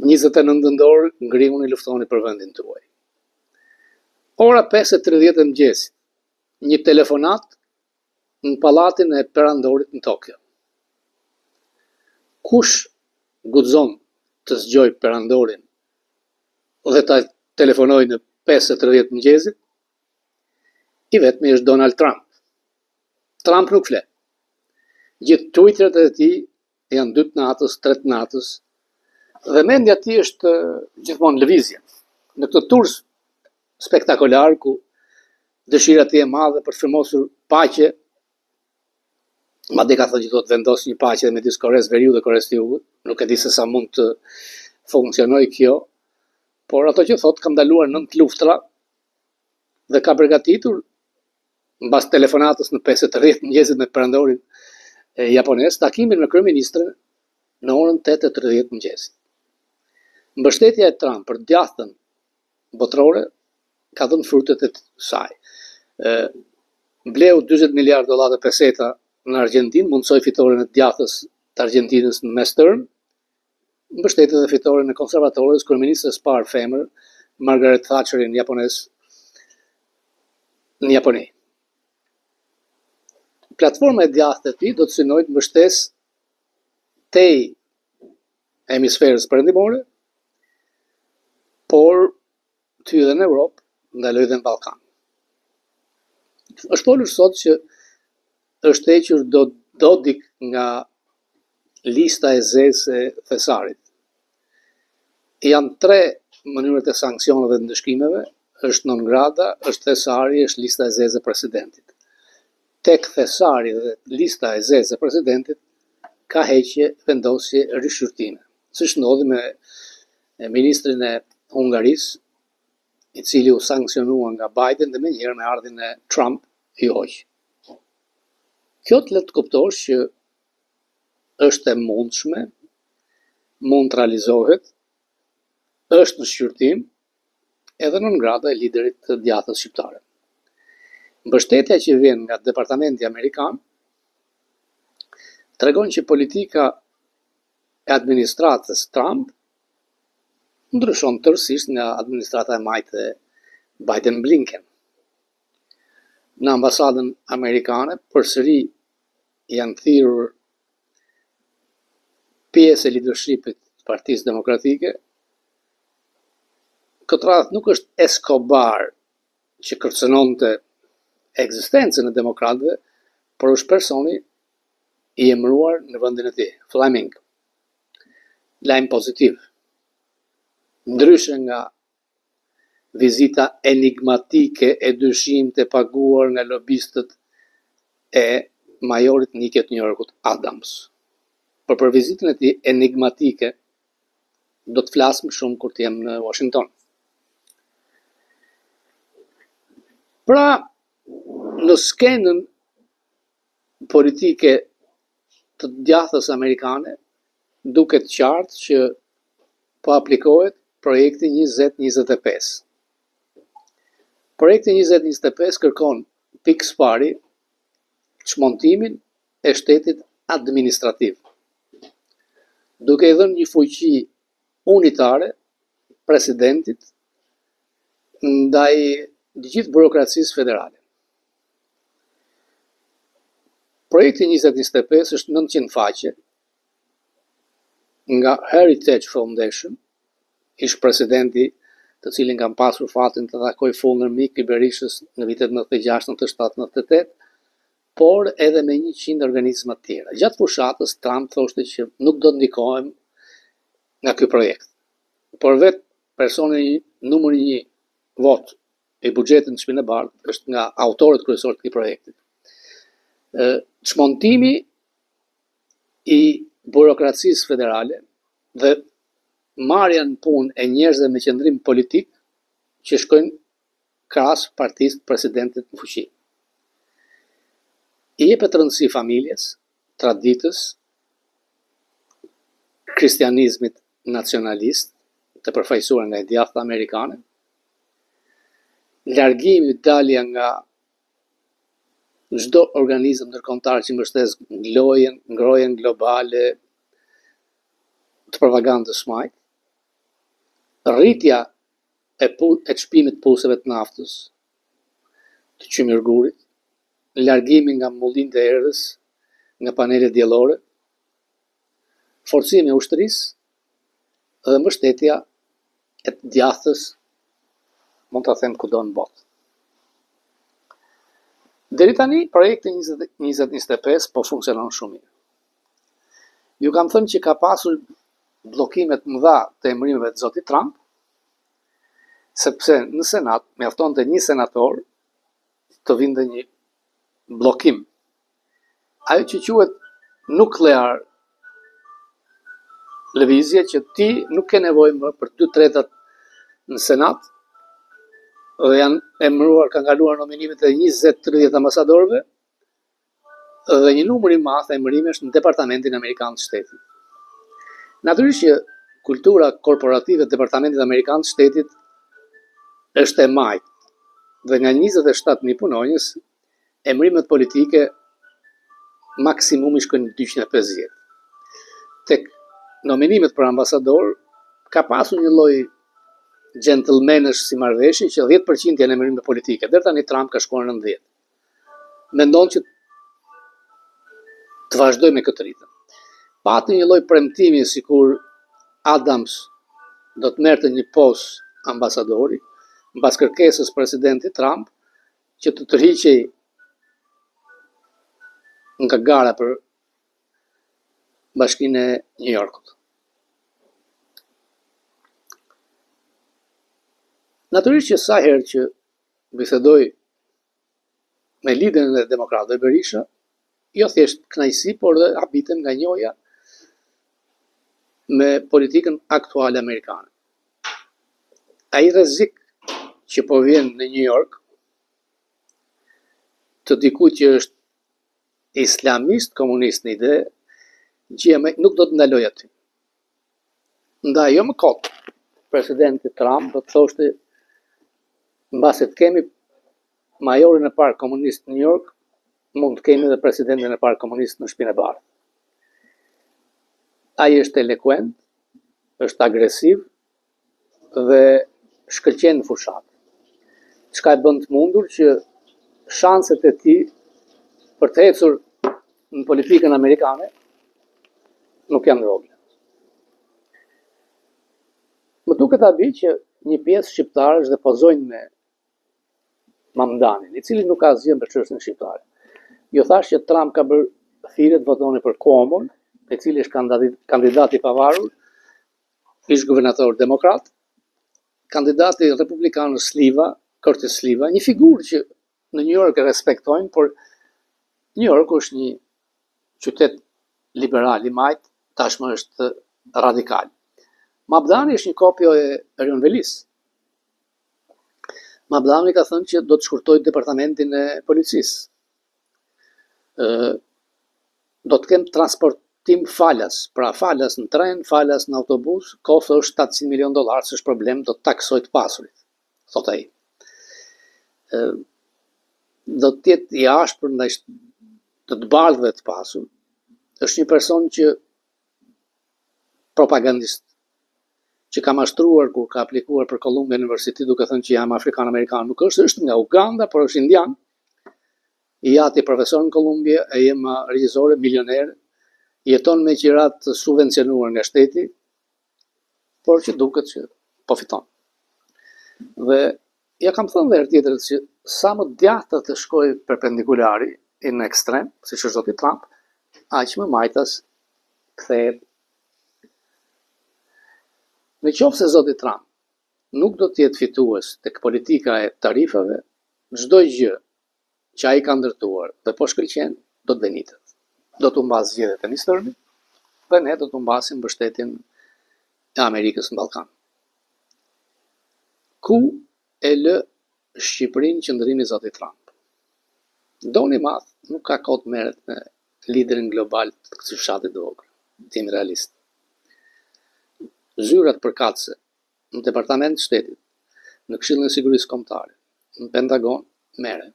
29 nëntor ngrihuni luftoni për vendin tuaj. Ora 5:30 e mëngjesit, një telefonat në pallatin e perandorit në Tokyo. Kush guxon të zgjoj perandorin dhe ta telefonoj në 5:30 mëngjesit? I vetmi është Donald Trump. Trump nuk flet. Gjithë tweetret e tij janë 2 natës, 3 natës, dhe mendja e tij është gjithmonë lëvizje. Në këtë tur spektakolar ku dëshira e tij e madhe për të firmosur paqe, madje ka thënë që do të vendosë një paqe midis Koreas së Veriut dhe Koreas së Jugut, nuk e di se sa mund të funksionojë kjo, por ato që thotë ka ndaluar 9 luftra dhe ka përgatitur mbas telefonatës në 5:30 mëngjesit me perandorin japonez, takimin me kryeministrin në orën 8:30 mëngjesit. Mbështetja e Trump për djathtën botërore ka dhënë frutet e saj. Bleu 40 miliard dollar peseta në Argjentinë, mundsoi fitoren e djathtës të Argjentinës në mes tërm, mbështeti dhe fitoren e konservatorës, kryeministres parë femër, Margaret Thatcherin japonez në Japoni. Platforma e djathtë e tij do të synojë të mbështesë tej hemisferës perëndimore, por të hyrë në Europë, ndaloj dhe në Ballkan. Është folur sot që është hequr Dodik nga lista e zezë e thesarit. Janë 3 mënyrat e sanksioneve dhe ndëshkimeve, është non grata, është thesari, është lista e zezë e presidentit. Tek thesari dhe lista e zezë e presidentit ka heqje, vendosje, rishqyrtime. Siç ndodhi me ministrin e Hungarisë, i cili u sankcionua nga Biden dhe menjëherë me ardhin e Trump i hoq. Kjo të le të kuptosh që është e mundshme, mund të realizohet, është në shqyrtim, edhe non grata e liderit të djathtës shqiptare. Mbështetja që vjen nga Departamenti Amerikan tregon që politika e administratës Trump ndryshon tërësisht nga administrata e majtë e Biden-Blinken. Në ambasadën amerikane përsëri janë thirrur pjesë e leadershipit të Partisë Demokratike. Këtë radhë nuk është Escobar që kërcënonte ekzistencën e demokratëve, por është personi i emëruar në vendin e tij, Fleming. Lajm pozitiv. Ndryshe nga vizita enigmatike e dyshim të paguar nga lobistët e majorit Niket New Yorkut Adams. Por për vizitën e tij enigmatike do të flasim shumë kur të jem në Washington. Pra, në skenën politike të djathtës amerikane, duket qartë që po aplikohet projekti 2025. Projekti 2025 kërkon pikë pari çmontimin e shtetit administrativ, duke i dhënë një fuqi unitare presidentit ndaj gjithë burokracisë federale. Projekti 2025 është 900 faqe nga Heritage Foundation, ish presidenti të cilin kam pasur fatin të takoj fundër mik i Berishës në vitet 96, 97, 98, por edhe me 100 organizma të tjera. Gjatë fushatës, Trump thoshte që nuk do të ndikohem nga ky projekt. Por vetë personi numër 1 vot i buxhetit në Shtëpinë e Bardhë është nga autorët kryesorë të këtij projekti. Çmontimi i burokracisë federale dhe marrja në punë e njerëzve me qëndrim politik që shkojnë krahas partisë të presidentit në fuqi. I jepet rëndësi familjes, traditës, kristianizmit nacionalist të përfaqësuar nga djathtë amerikane, largimi dalja nga çdo organizëm ndërkombëtar që mbështes ngrojen globale të propagandës së majtë, rritja e çmimit të puseve të naftës, të qymërgurit, largimi nga mullinë e erës, nga panelet diellore, forcimi i ushtrisë dhe mbështetja e të djathtës, mund ta them kudo në botë. Deri tani projekti 2025 po funksionon shumë mirë. Ju kam thënë që ka pasur bllokime të mëdha të emërimeve të zotit Trump, sepse në Senat mjaftonte një senator të vinte një bllokim. Ajo që quhet nuklear lëvizje, që ti nuk ke nevojë më për 2/3 në Senat, dhe janë emëruar, kanë kaluar nominimet e 20-30 ambasadorëve dhe një numër i madh emërimesh në Departamentin Amerikan të Shtetit. Natyrisht që kultura korporative e Departamentit Amerikan të Shtetit është e majtë dhe nga 27.000 punonjës, emërimet politike maksimumi shkojnë 250. Tek nominimet për ambasador ka pasur një lloj gentlemanësh si marrëveshje që 10% janë emërime politike. Deri tani Trump ka shkuar në 10. Mendon që të vazhdoj me këtë ritëm. Pati një lloj premtimi sikur Adams do të merrte një postë ambasadori mbas kërkesës presidentit Trump që të tërhiqej nga gara për Bashkinë e New Yorkut. Natyrisht që sa herë që bisedoj me liderin e demokratëve Berisha, jo thjesht kënaqësi, por dhe habitem nga njohja me politikën aktuale amerikane. Ai rrezik që po vjen në New York të dikujt që është islamist komunist në ide, gjë nuk do të ndaloj aty. Ndaj jo më kot, presidenti Trump do të thoshte, mbasi të kemi majorin e parë komunist në New York, mund të kemi edhe presidentin e parë komunist në Shtëpinë e Bardhë. Ai është elekuent, është agresiv dhe shkëlqen në fushat. Çka e bën të mundur që shanset e tij për të ecur në politikën amerikane nuk janë vogla. Më duket abi që një pjesë shqiptarësh dhe pozojnë me Mamdanin, i cili nuk ka asgjë për çështjen shqiptare. Jo thash që Trump ka bërë thirrje të votoni për Cuomon, i cili është kandidat i pavarur, ish guvernator demokrat, kandidati republikan Sliva, Curtis Sliva, një figurë që në New York e respektojnë, por New York është një qytet liberal i majt, tashmë është radikal. Mamdani është një kopjo e Erion Velis. Mamdani ka thënë që do të shkurtojë departamentin e policisë. Do të kemë transportim falas, pra falas në tren, falas në autobus, kosto është $700 milion, s'është problem, do të taksoj të pasurit, thot ai. Do të jetë i ashpër ndaj të bardhëve të pasur. Është një person që propagandist, që ka mashtruar kur ka aplikuar për Columbia University duke thënë që jam afrikan-amerikan. Nuk është nga Uganda, por është indian. I jati profesor në Columbia, e jem regjisore, milioner, jeton me qirat subvencionuar nga shteti, por që duket që po fiton. Dhe ja kam thënë dhe herë tjetër që sa më djathtë të shkoj perpendikulari në ekstrem, si që është zoti Trump, aq më majtas kthehet. Në qoftë se zoti Trump nuk do të jetë fitues tek politika e tarifave, çdo gjë që ai ka ndërtuar dhe po shkëlqen, do të venitet. Do të humbas zgjedhjet e Midtermit dhe ne do të humbasim mbështetjen e Amerikës në Ballkan. Ku e lë Shqipërinë qëndrimi i zotit Trump? Doni madh, nuk ka kohë të merret me liderin global të këtij fshati të vogël. Tim realist. Zyrat përkatëse në Departament të Shtetit, në Këshillin e Sigurisë Kombëtare, në Pentagon, merren.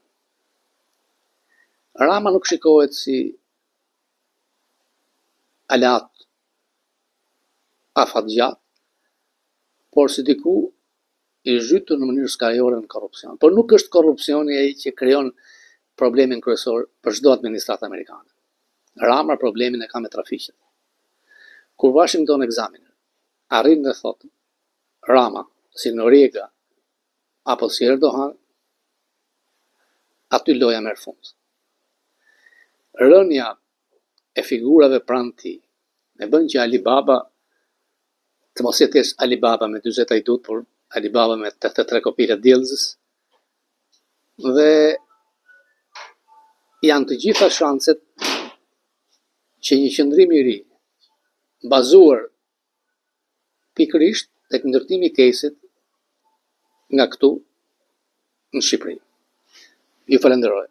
Rama nuk shikohet si alat afatgjat, por si diku i zhytur në mënyrë skajore në korrupsion. Por nuk është korrupsioni ai që krijon problemin kryesor për çdo administratë amerikane. Rama problemin e ka me trafiqet. Kur Washington Examiner arrin dhe thotë Rama, si Noriega apo si Erdogan, aty loja merr fund. Rënja e figurave pranë tij e bën që Alibaba të mos jetë Alibaba me 40 ajdut, por Alibaba me 83 kopire djellëzës, dhe janë të gjitha shanset që një qëndrim i ri, bazuar pikërisht tek ndërtimi i kesit nga këtu në Shqipëri. Ju falenderoj.